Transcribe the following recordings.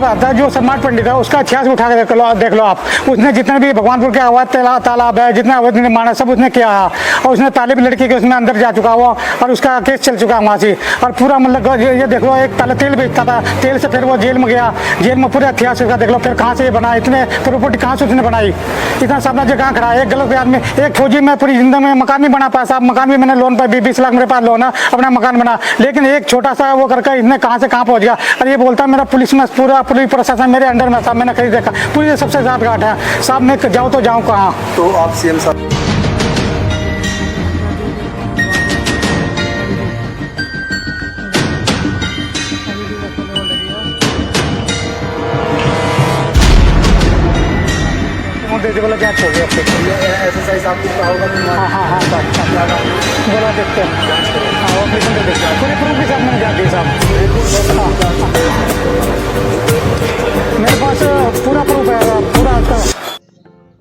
आता है जो सम्राट पंडित है उसका इतिहास उठा के देख लो आप। उसने जितने भी भगवानपुर के अवैध तालाब है, जितने अवैध निर्माण है, सब उसने किया है। और उसने तालिब लड़की के उसमें अंदर जा चुका हुआ और उसका केस चल चुका है वहाँ से। और पूरा मतलब ये देख लो, एक पहले तेल बेचता था, तेल से फिर वो जेल में गया, जेल में पूरा इतिहास उसका देख लो। फिर कहाँ से ये बना, इतने प्रॉपर्टी कहाँ से उसने बनाई, इतना साम्राज्य कहाँ खड़ा है। एक गलत आदमी, एक फौजी में पूरी जिंदगी में मकान भी बना पाया साहब, मकान भी मैंने लोन पर 20 लाख मेरे पास लोन है, अपना मकान बना। लेकिन एक छोटा सा वो करके इसने कहाँ से कहाँ पहुँच गया। और ये बोलता है मेरा पुलिस में पूरा पुलिस प्रशासन मेरे अंडर में साहब, मैंने कहीं देखा पुलिस सबसे ज़्यादा घाट है साहब। मैं जाऊँ तो जाऊँ कहाँ। तो आप सीएम साहब बोला क्या हो गया एक्सरसाइज आपको क्या होगा? हाँ हाँ हाँ साहब बोला देखते हैं। हाँ ऑपरेशन तो देखते हैं, पूरी प्रूफ के साथ मैंने जा दी साहब। मेरे पास पूरा प्रूफ है पूरा।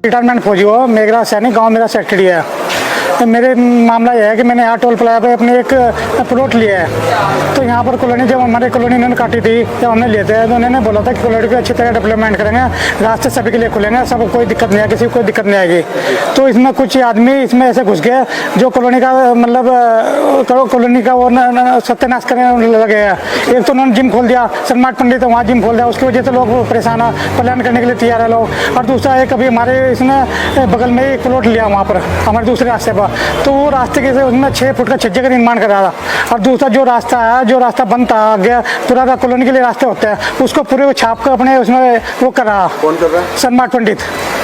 रिटायरमेंट फौजी हो, मेघरा सैनिक, गांव मेरा सेक्रेटरी है। तो मेरे मामला यह है कि मैंने यहाँ टोल प्लाजा पे अपने एक प्लॉट लिया है। तो यहाँ पर कॉलोनी, जब हमारी कॉलोनी उन्होंने काटी थी, जब हमने लिए थे तो उन्होंने बोला था कि कॉलोनी को अच्छी तरह डेवलपमेंट करेंगे, रास्ते सभी के लिए खुलेंगे, सब कोई दिक्कत नहीं है, किसी को कोई दिक्कत नहीं आएगी। तो इसमें कुछ आदमी इसमें ऐसे घुस गए जो कॉलोनी का मतलब कॉलोनी का वो सत्यानाश करने लगे हैं। एक तो उन्होंने जिम खोल दिया, सम्राट पंडित वहाँ जिम खोल दिया, उसकी वजह से लोग परेशान है, प्लान करने के लिए तैयार है लोग। और दूसरा एक अभी हमारे इसने बगल में एक प्लॉट लिया वहाँ पर हमारे दूसरे रास्ते पर, तो वो रास्ते के से उसमें 6 फुट का छज्जे का निर्माण कर रहा था। और दूसरा जो रास्ता है, जो रास्ता बनता गया पूरा कॉलोनी के लिए रास्ते होते हैं, उसको पूरे को छाप कर अपने उसमें वो कर रहा। कौन कर रहा है? सम्राट पंडित।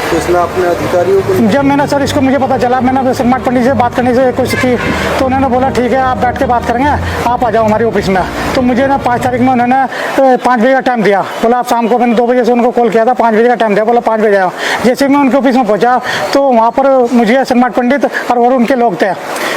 तो इसमें अपने अधिकारियों को जब मैंने सर इसको मुझे पता चला, मैंने सम्राट पंडित से बात करने से कोशिश की, तो उन्होंने बोला ठीक है आप बैठ के बात करेंगे, आप आ जाओ हमारे ऑफिस में। तो मुझे ना 5 तारीख में उन्होंने 5 बजे का टाइम दिया, बोला आप शाम को, मैंने 2 बजे से उनको कॉल किया था, 5 बजे का टाइम दिया, बोला 5 बजे आओ। जैसे मैं उनके ऑफिस में पहुंचा तो वहाँ पर मुझे सम्राट पंडित और उनके लोग थे।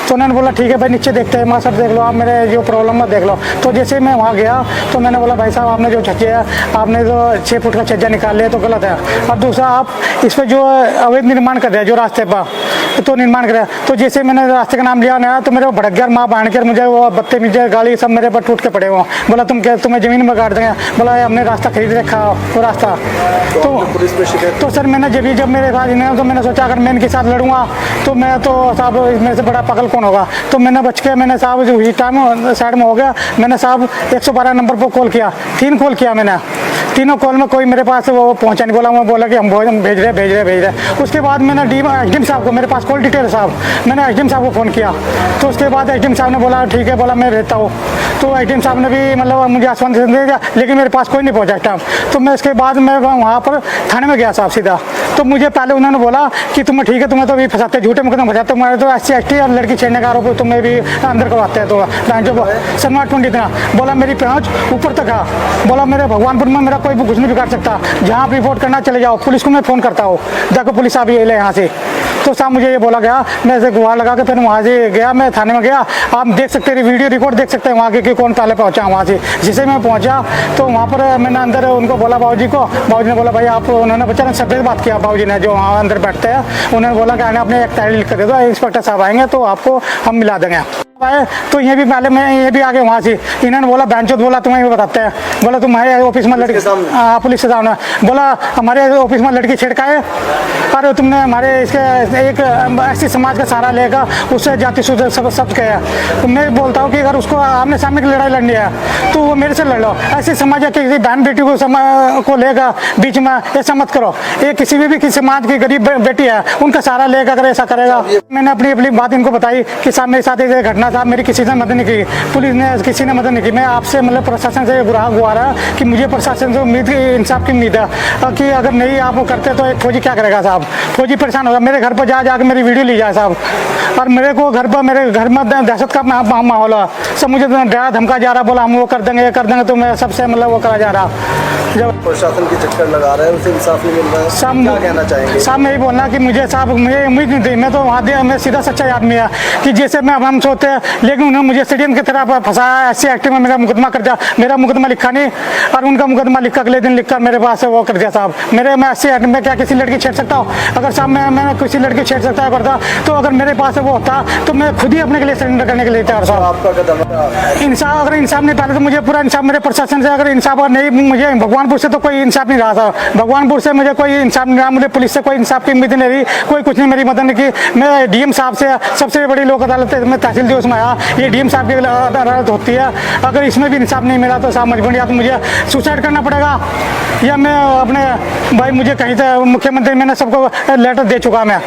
तो उन्होंने बोला ठीक है भाई नीचे देखते हैं, मैं सर देख लो आप मेरे जो प्रॉब्लम है देख लो। तो जैसे मैं वहाँ गया तो मैंने बोला भाई साहब आपने जो छज्जे है, आपने जो 6 फुट का छज्जा निकाल लिया तो गलत है। और दूसरा आप इस पर जो अवैध निर्माण कर रहे हैं जो रास्ते पर तो निर्माण कर रहे हैं। तो जैसे मैंने रास्ते का नाम लिया ना तो मेरे को भड़क गया, माँ बांध कर मुझे वो बत्ते मुझे गाली सब मेरे पर टूट के पड़े हुए। बोला तुम क्या, तुम्हें ज़मीन में काट देंगे। बोला हमने रास्ता खरीद रखा वो रास्ता। तो सर मैंने जब मेरे पास इन्हें, तो मैंने सोचा अगर मैं इनके साथ लड़ूंगा तो मैं तो साहब मेरे से बड़ा पागल कौन होगा। तो मैंने बच के मैंने साहब जो हुई टाइम साइड में हो गया, मैंने साहब 112 नंबर पर कॉल किया, 3 कॉल किया मैंने, तीनों कॉल में कोई मेरे पास वो पहुंचा नहीं। बोला कि हम भेज रहे। उसके बाद मैंने एसडीएम साहब को, मेरे पास कॉल डिटेल साहब, मैंने एसडीएम साहब को फ़ोन किया। तो उसके बाद एसडीएम साहब ने बोला ठीक है, बोला मैं भेजता हूँ। तो एसडीएम साहब ने भी मतलब मुझे आश्वासन दे दिया, लेकिन मेरे पास कोई नहीं पहुँचा टाइम। तो मैं इसके बाद मैं वहाँ पर थाने में गया साहब सीधा। तो मुझे पहले उन्होंने बोला कि तुम्हें ठीक है, तुम्हें तो भी फंसाते, झूठे मुकदमे फंसाते, तुम्हारे तो SC/ST और लड़की छेड़ने का आरोप तुम्हें भी अंदर करवाते हैं। तो जो सम्राट पंडित ना बोला मेरी पहुँच ऊपर तक है, बोला मेरे भगवानपुर में मेरा कोई कुछ नहीं बिगाड़ सकता, जहाँ आप रिपोर्ट करना चले जाओ, पुलिस को मैं फ़ोन करता हूँ, जाकर पुलिस आ भी ले यहाँ से। तो साहब मुझे ये बोला गया, मैं ऐसे गुहार लगा के फिर वहाँ से गया, मैं थाने में गया। आप देख सकते हैं वीडियो रिकॉर्ड देख सकते हैं वहाँ के कि कौन पहले पहुँचा वहाँ से। जिसे मैं पहुँचा तो वहाँ पर मैंने अंदर उनको बोला बाबूजी को, बाबूजी ने बोला भाई आप, उन्होंने बेचारे सब्जेक्ट से बात किया बाबूजी ने जो वहाँ अंदर बैठते हैं, उन्होंने बोला कि आपने एक डायरी लिख कर दे दो, इंस्पेक्टर साहब आएंगे तो आपको हम मिला देंगे। तो ये भी पहले मैं ये भी आगे वहाँ से इन्होंने बोला बैंचोत, बोला तुम्हें बताते हैं, बोला तुम्हारे ऑफिस में लड़की, हाँ पुलिस के सामने बोला हमारे ऑफिस में लड़की छेड़का है, और तुमने हमारे इसके एक ऐसी समाज का सहारा लेगा, उससे जाति सूत्र सब कहा। तो मैं बोलता हूँ कि अगर उसको आमने सामने की लड़ाई लड़नी है तो वो मेरे से लड़ लो। ऐसी समाज की बहन बेटी को लेगा बीच में, ऐसा मत करो। ये किसी भी समाज की गरीब बेटी है, उनका सहारा लेकर अगर ऐसा करेगा। मैंने अपनी बात इनको बताई कि साहब मेरे साथ ये घटना साहब, मेरी किसी ने मदद नहीं की, पुलिस ने किसी ने मदद नहीं की। मैं आपसे मतलब प्रशासन से गुहार है कि मुझे प्रशासन से उम्मीद की, इंसाफ की उम्मीद है कि अगर नहीं आप वो करते तो एक फौजी क्या करेगा साहब, फौजी परेशान होगा। मेरे घर पर जाके मेरी वीडियो ली जाए साहब, और मेरे को घर पर, मेरे घर में दहशत का माहौल है सब, मुझे डरा धमका जा रहा, बोला हम वो कर देंगे ये कर देंगे, तो मैं सबसे मतलब वो करा जा रहा। जब प्रशासन की चक्कर लगा रहा है उसे इंसाफ नहीं मिल रहा है, क्या कहना चाहेंगे? साहब मैं यही बोलना कि मुझे साहब मुझे उम्मीद नहीं थी, मैं तो वहाँ दिया, मैं सीधा सच्चा आदमी है कि जैसे मैं हम सोचते हैं, लेकिन उन्होंने मुझे स्टेडियम की तरह फंसाया। SC/ST में मेरा मुकदमा कर दिया, मेरा मुकदमा लिखा नहीं और उनका मुकदमा लिखा अगले दिन लिखकर मेरे पास वो कर दिया साहब। मेरे मैं SC/ST में क्या किसी लड़की छेड़ सकता हूँ? अगर साहब मैं किसी लड़की छेड़ सकता है करता तो अगर मेरे पास वो होता तो मैं खुद ही अपने के लिए सरेंडर करने के लिए तैयार साहब। आपका कदम इंसाफ, अगर इंसाफ नहीं पाले तो मुझे पूरा इंसाफ मेरे प्रशासन से, अगर इंसाफ नहीं मुझे भगवान भगवानपुर से तो कोई इंसाफ नहीं रहा था, भगवानपुर से मुझे कोई इंसाफ नहीं रहा, मुझे पुलिस से कोई इंसाफ की उम्मीद नहीं रही, कोई कुछ नहीं मेरी मदद नहीं की। मैं डीएम साहब से, सबसे बड़ी लोक अदालत में तहसील जो उसमें आया, ये डीएम साहब की अदालत होती है, अगर इसमें भी इंसाफ नहीं मिला तो साहब मजबूरी या तो मुझे सुसाइड करना पड़ेगा या मैं अपने भाई मुझे कहीं से मुख्यमंत्री मैंने सबको लेटर दे चुका मैं।